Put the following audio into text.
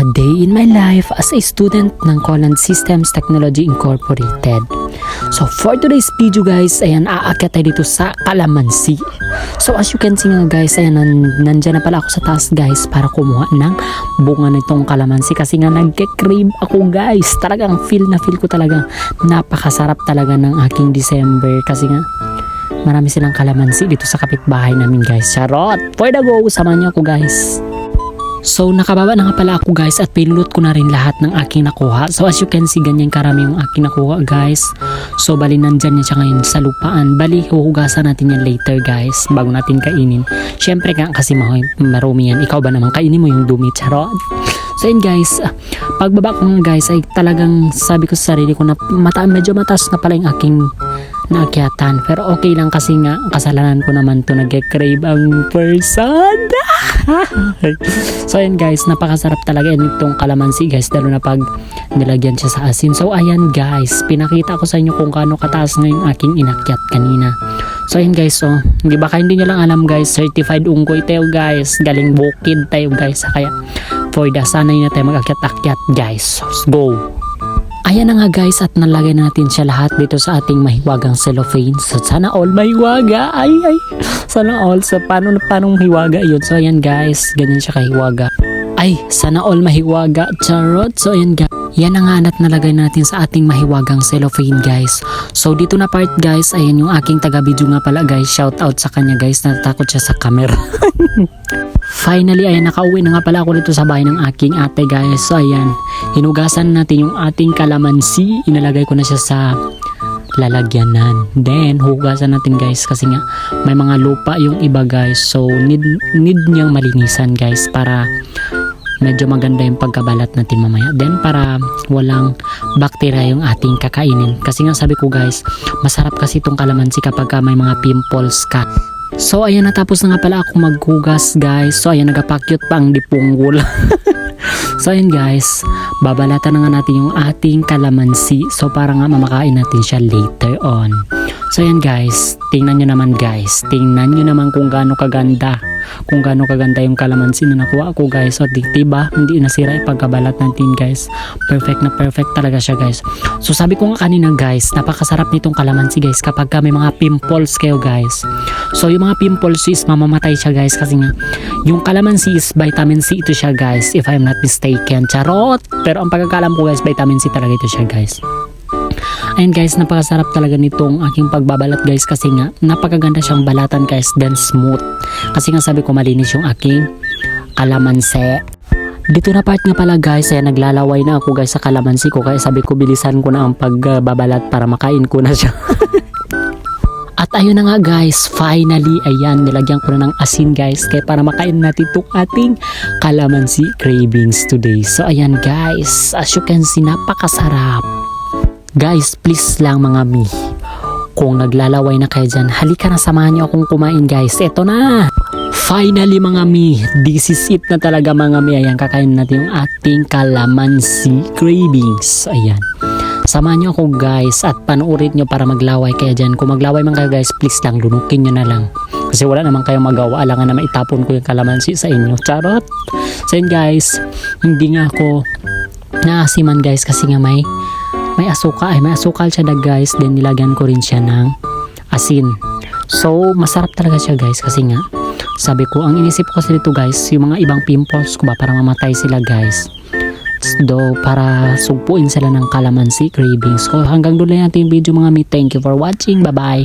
A day in my life as a student ng Coland Systems Technology Incorporated. So for today's video guys, ayan, aakyat tayo dito sa Calamansi. So as you can see nga guys, ayan, nandyan na pala ako sa taas guys para kumuha ng bunga nitong calamansi kasi nga nagke-crave ako guys. Talagang feel ko talaga napakasarap talaga ng aking December kasi nga marami silang calamansi dito sa kapitbahay namin guys. Charot! For the go, samahan niyo ako guys. So nakababa na nga pala ako guys at pinulot ko na rin lahat ng aking nakuha. So as you can see, ganyan karami yung aking nakuha guys. So bali nandyan siya ngayon sa lupaan. Bali huhugasan natin yan later guys bago natin kainin. Syempre nga kasi marumi yan. Ikaw ba naman kainin mo yung dumi, charot? So yun guys, pagbaba ko nga guys ay talagang sabi ko sa sarili ko na medyo mataas na pala yung aking naakyatan. Pero okay lang kasi nga kasalanan ko naman to, nag-crave ang person. So ayan guys, napakasarap talaga itong calamansi guys, lalo na pag nilagyan siya sa asin. So ayan guys, pinakita ko sa inyo kung kaano kataas nga yung aking inakyat kanina. So ayan guys, so di ba hindi nyo lang alam guys, certified unggoy tayo guys, galing bukid tayo guys, kaya for the sanay na tayo mag-akyat-akyat guys. Let's go! Ayan na nga guys at nalagay na natin siya lahat dito sa ating mahiwagang cellophane. So sana all mahiwaga. Ay. Sana all. So paano mahiwaga yun? So ayan guys, ganyan siya kahiwaga. Ay, sana all mahiwaga. Charot. So ayan guys. Yan na nga at nalagay natin sa ating mahiwagang cellophane guys. So dito na part guys, ayan yung aking taga-video nga pala guys. Shout out sa kanya guys, natatakot siya sa camera. Finally, ayan, nakauwi na nga pala ako dito sa bahay ng aking ate guys. So ayan, hinugasan natin yung ating calamansi. Inalagay ko na siya sa lalagyanan. Then, hugasan natin guys kasi nga may mga lupa yung iba guys. So, need niyang malinisan guys para medyo maganda yung pagkabalat natin mamaya. Then, para walang bakterya yung ating kakainin. Kasi nga sabi ko guys, masarap kasi itong calamansi kapag may mga pimples ka. So ayan, natapos na nga pala ako maghugas guys. So ayan, nagapakyot pa ang dipunggol. So ayan guys, babalatan na nga natin yung ating calamansi. So para nga mamakain natin siya later on. So ayan guys, tingnan nyo naman guys. Tingnan nyo naman kung gaano kaganda. Kung gaano kaganda yung calamansi na nakuha ko guys. So diba, hindi nasira yung pagkabalat natin guys. Perfect na perfect talaga siya guys. So sabi ko nga kanina guys, napakasarap nitong calamansi guys kapag may mga pimples kayo guys. So yung mga pimples is mamamatay siya guys kasi nga yung calamansi is vitamin C ito siya guys, if I'm not mistaken. Charot! Pero ang pagkakalam ko guys, vitamin C talaga ito siya guys. Ayun guys, napakasarap talaga nitong aking pagbabalat guys kasi nga napakaganda siyang balatan guys, then smooth. Kasi nga sabi ko malinis yung aking calamansi. Dito na part nga pala guys, ay naglalaway na ako guys sa calamansi ko kaya sabi ko bilisan ko na ang pagbabalat para makain ko na siya. At ayun na nga guys, finally, ayan, nilagyan ko na ng asin guys kaya para makain natin itong ating calamansi cravings today. So ayan guys, as you can see, napakasarap. Guys, please lang mga mi, kung naglalaway na kayo dyan, halika na, samahan nyo akong kumain guys. Eto na! Finally mga mi, this is it na talaga mga mi. Ayan, kakain natin yung ating calamansi cravings. Ayan. Samahan nyo ako guys at panuurit nyo para maglaway kaya dyan. Kung maglaway man kayo guys, please lang, lunukin nyo na lang. Kasi wala naman kayong magawa. Alangan na maitapon ko yung calamansi sa inyo. Charot! So yun guys, hindi nga ako naasiman guys kasi nga may asukal siya guys. Then nilagyan ko rin siya ng asin. So masarap talaga siya guys kasi nga sabi ko, ang inisip ko kasi dito guys, yung mga ibang pimples ko ba para mamatay sila guys. Para sugpuin sila ng calamansi cravings ko. Hanggang doon lang natin yung video mga mi. Thank you for watching. Bye bye.